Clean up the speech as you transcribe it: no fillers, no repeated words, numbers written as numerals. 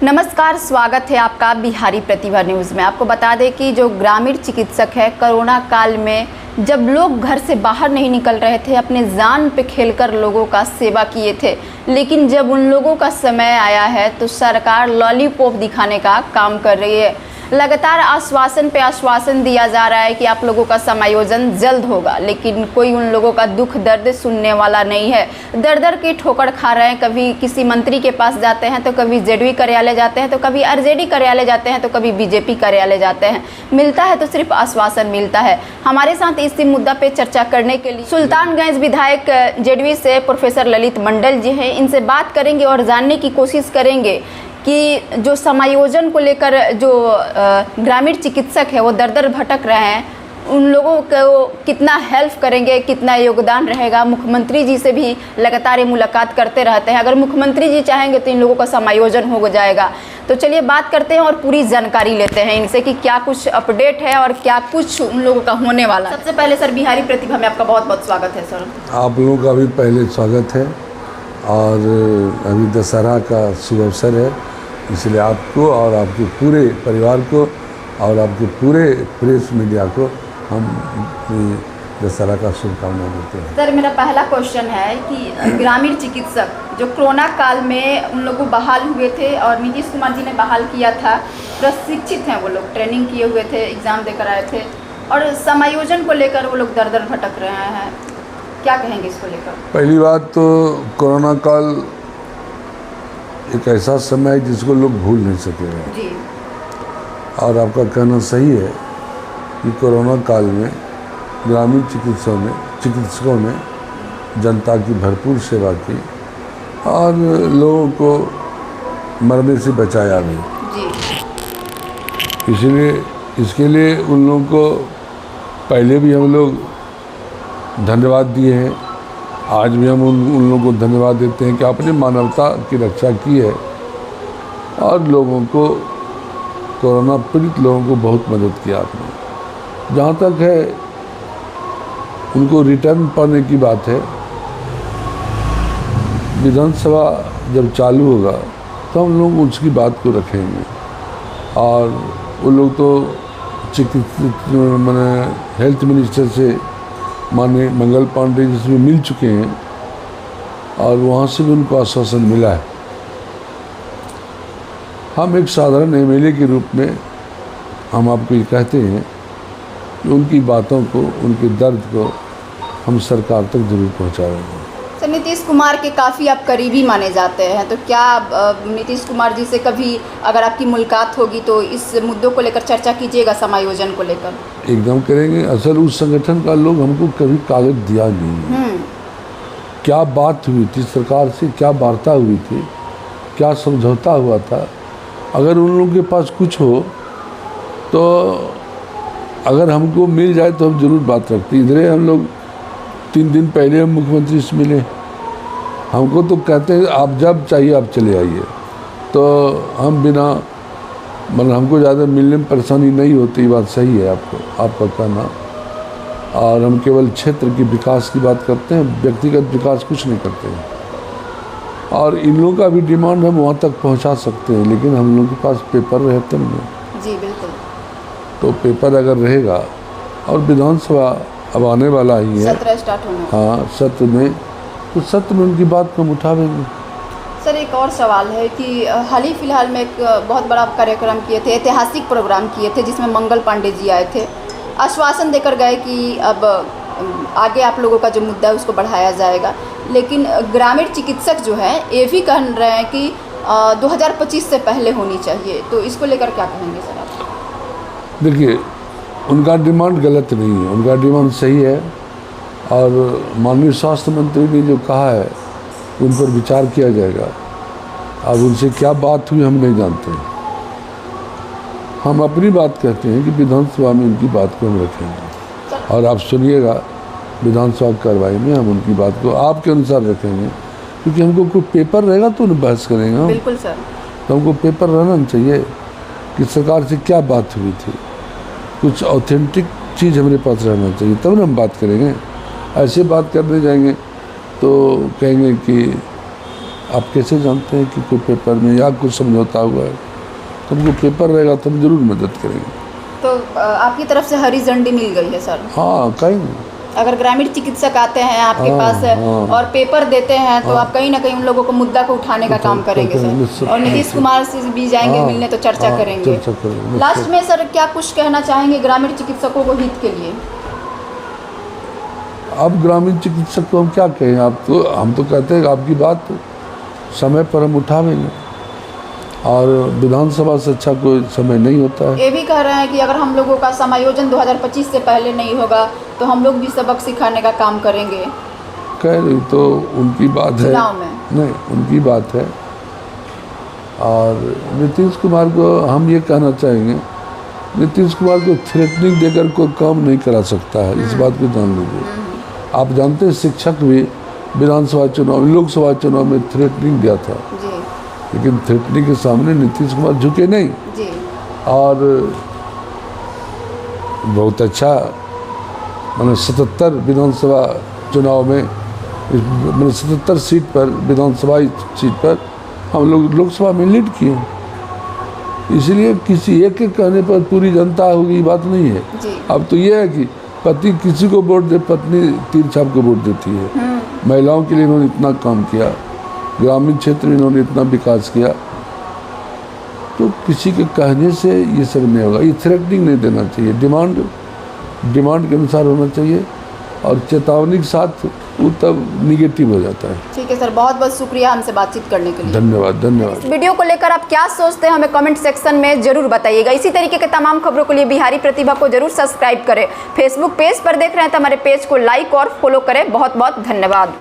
नमस्कार, स्वागत है आपका बिहारी प्रतिभा न्यूज़ में। आपको बता दें कि जो ग्रामीण चिकित्सक है, कोरोना काल में जब लोग घर से बाहर नहीं निकल रहे थे, अपने जान पे खेलकर लोगों का सेवा किए थे। लेकिन जब उन लोगों का समय आया है तो सरकार लॉलीपॉप दिखाने का काम कर रही है। लगातार आश्वासन पे आश्वासन दिया जा रहा है कि आप लोगों का समायोजन जल्द होगा, लेकिन कोई उन लोगों का दुख दर्द सुनने वाला नहीं है। दर दर की ठोकर खा रहे हैं। कभी किसी मंत्री के पास जाते हैं तो कभी जेडवी कार्यालय जाते हैं, तो कभी आरजेडी कार्यालय जाते हैं, तो कभी बीजेपी कार्यालय जाते हैं। मिलता है तो सिर्फ आश्वासन मिलता है। हमारे साथ इसी मुद्दा पे चर्चा करने के लिए सुल्तानगंज विधायक जेडवी से प्रोफेसर ललित मंडल जी हैं। इनसे बात करेंगे और जानने की कोशिश करेंगे कि जो समायोजन को लेकर जो ग्रामीण चिकित्सक है वो दर दर भटक रहे हैं, उन लोगों को कितना हेल्प करेंगे, कितना योगदान रहेगा। मुख्यमंत्री जी से भी लगातार ये मुलाकात करते रहते हैं। अगर मुख्यमंत्री जी चाहेंगे तो इन लोगों का समायोजन हो जाएगा। तो चलिए बात करते हैं और पूरी जानकारी लेते हैं इनसे कि क्या कुछ अपडेट है और क्या कुछ उन लोगों का होने वाला है। सबसे पहले सर, बिहारी प्रतिभा में आपका बहुत बहुत स्वागत है। सर, आप लोगों का भी पहले स्वागत है और अभी दशहरा का शुभ अवसर है, इसलिए आपको और आपके पूरे परिवार को और आपके पूरे प्रेस मीडिया को हम दशहरा का शुभकामनाएं देते हैं। सर, मेरा पहला क्वेश्चन है कि ग्रामीण चिकित्सक जो कोरोना काल में उन लोगों बहाल हुए थे और नीतीश कुमार जी ने बहाल किया था, प्रशिक्षित हैं वो लोग, ट्रेनिंग किए हुए थे, एग्ज़ाम देकर आए थे और समायोजन को लेकर वो लोग दर दर भटक रहे हैं, क्या कहेंगे इसको लेकर? पहली बात तो कोरोना काल एक ऐसा समय है जिसको लोग भूल नहीं सकेंगे जी। और आपका कहना सही है कि कोरोना काल में ग्रामीण चिकित्सकों ने जनता की भरपूर सेवा की और लोगों को मरने से बचाया भी जी। इसलिए इसके लिए उन लोगों को पहले भी हम लोग धन्यवाद दिए हैं, आज भी हम उन लोगों को धन्यवाद देते हैं कि आपने मानवता की रक्षा की है और लोगों को, कोरोना पीड़ित लोगों को बहुत मदद किया आपने। जहाँ तक है उनको रिटर्न पाने की बात है, विधानसभा जब चालू होगा तो हम लोग उसकी बात को रखेंगे और वो लोग तो मैंने हेल्थ मिनिस्टर से माननीय मंगल पांडे जी से मिल चुके हैं और वहाँ से भी उनको आश्वासन मिला है। हम एक साधारण एमएलए के रूप में हम आपको ये कहते हैं कि उनकी बातों को, उनके दर्द को हम सरकार तक जरूर पहुँचाएंगे। सर, नीतीश कुमार के काफ़ी आप करीबी माने जाते हैं, तो क्या नीतीश कुमार जी से कभी अगर आपकी मुलाकात होगी तो इस मुद्दों को लेकर चर्चा कीजिएगा, समायोजन को लेकर? एकदम करेंगे। असल उस संगठन का लोग हमको कभी कागज दिया नहीं है। क्या बात हुई थी सरकार से, क्या वार्ता हुई थी, क्या समझौता हुआ था, अगर उन लोगों के पास कुछ हो तो अगर हमको मिल जाए तो हम जरूर बात रखते। इधर हम लोग 3 दिन पहले हम मुख्यमंत्री से मिले, हमको तो कहते हैं आप जब चाहिए आप चले आइए, तो हम बिना मतलब हमको ज़्यादा मिलने में परेशानी नहीं होती। बात सही है आपका कहना, और हम केवल क्षेत्र की विकास की बात करते हैं, व्यक्तिगत विकास कुछ नहीं करते हैं। और इन लोगों का भी डिमांड हम वहाँ तक पहुँचा सकते हैं, लेकिन हम लोगों के पास पेपर रहे तब नहीं। जी बिल्कुल। तो पेपर अगर रहेगा और विधानसभा अब आने वाला ही है, सत्र स्टार्ट होने, हाँ सत्र में, तो सत्र में उनकी बात को हम उठावेंगे। सर, एक और सवाल है कि हाल ही फिलहाल में एक बहुत बड़ा कार्यक्रम किए थे, ऐतिहासिक प्रोग्राम किए थे जिसमें मंगल पांडे जी आए थे, आश्वासन देकर गए कि अब आगे आप लोगों का जो मुद्दा है उसको बढ़ाया जाएगा। लेकिन ग्रामीण चिकित्सक जो है ये भी कह रहे हैं कि 2025 से पहले होनी चाहिए, तो इसको लेकर क्या कहेंगे सर आप? देखिए, उनका डिमांड गलत नहीं है, उनका डिमांड सही है और माननीय स्वास्थ्य मंत्री ने जो कहा है उन पर विचार किया जाएगा। अब उनसे क्या बात हुई हम नहीं जानते हैं, हम अपनी बात कहते हैं कि विधानसभा में उनकी बात को हम रखेंगे और आप सुनिएगा, विधानसभा कार्रवाई में हम उनकी बात को आपके अनुसार रखेंगे, क्योंकि हमको कोई पेपर रहेगा तो उन्हें बहस करेंगे हम। बिल्कुल सर। तो हमको पेपर रहना चाहिए कि सरकार से क्या बात हुई थी, कुछ ऑथेंटिक चीज़ हमारे पास रहना चाहिए, तब ना हम बात करेंगे। ऐसे बात करने जाएंगे तो कहेंगे कि आप कैसे जानते हैं कि कोई पेपर में या कुछ समझौता हुआ है? तुमको पेपर रहेगा तो हम जरूर मदद करेंगे। तो आपकी तरफ से हरी झंडी मिल गई है सर? हाँ, कहीं नहीं। अगर ग्रामीण चिकित्सक आते हैं आपके हाँ, पास हाँ। और पेपर देते हैं तो आप कहीं ना कहीं उन लोगों को मुद्दा को उठाने का काम करेंगे सर, और नीतीश कुमार से भी जाएंगे हाँ, मिलने तो चर्चा हाँ, करेंगे। चर्चा करेंगे। लास्ट में सर क्या कुछ कहना चाहेंगे ग्रामीण चिकित्सकों को हित के लिए? अब ग्रामीण चिकित्सक को हम क्या कहें? हम तो कहते हैं कि आपकी बात समय पर हम उठावेंगे, और विधानसभा से अच्छा कोई समय नहीं होता है। ये भी कह रहे हैं कि अगर हम लोगों का समायोजन 2025 से पहले नहीं होगा तो हम लोग भी सबक सिखाने का काम करेंगे। कह रही तो उनकी बात है, चुनाव में नहीं उनकी बात है। और नीतीश कुमार को हम ये कहना चाहेंगे, नीतीश कुमार को थ्रेटनिंग देकर कोई काम नहीं करा सकता है, इस बात को जान लीजिए। आप जानते हैं शिक्षक भी विधानसभा चुनाव, लोकसभा चुनाव में थ्रेटनिंग दिया था जी, लेकिन थ्रेटनिंग के सामने नीतीश कुमार झुके नहीं। जी। और बहुत अच्छा, मैंने 77 विधानसभा चुनाव में, मैंने 77 सीट पर, विधानसभा सीट पर हम लोग लोकसभा में लीड किए। इसलिए किसी एक के कहने पर पूरी जनता होगी ये बात नहीं है। जी। अब तो ये है कि पति किसी को वोट दे, पत्नी तीर छाप को वोट देती है। महिलाओं के लिए इन्होंने इतना काम किया, ग्रामीण क्षेत्र में इन्होंने इतना विकास किया, तो किसी के कहने से ये सब नहीं होगा। ये थ्रेटनिंग नहीं देना चाहिए, डिमांड के अनुसार होना चाहिए, और चेतावनी के साथ वो तब निगेटिव हो जाता है। ठीक है सर, बहुत बहुत शुक्रिया हमसे बातचीत करने के लिए। धन्यवाद, धन्यवाद। वीडियो को लेकर आप क्या सोचते हैं हमें कमेंट सेक्शन में जरूर बताइएगा। इसी तरीके के तमाम खबरों के लिए बिहारी प्रतिभा को जरूर सब्सक्राइब करें। फेसबुक पेज पर देख रहे हैं तो हमारे पेज को लाइक और फॉलो करें। बहुत बहुत धन्यवाद।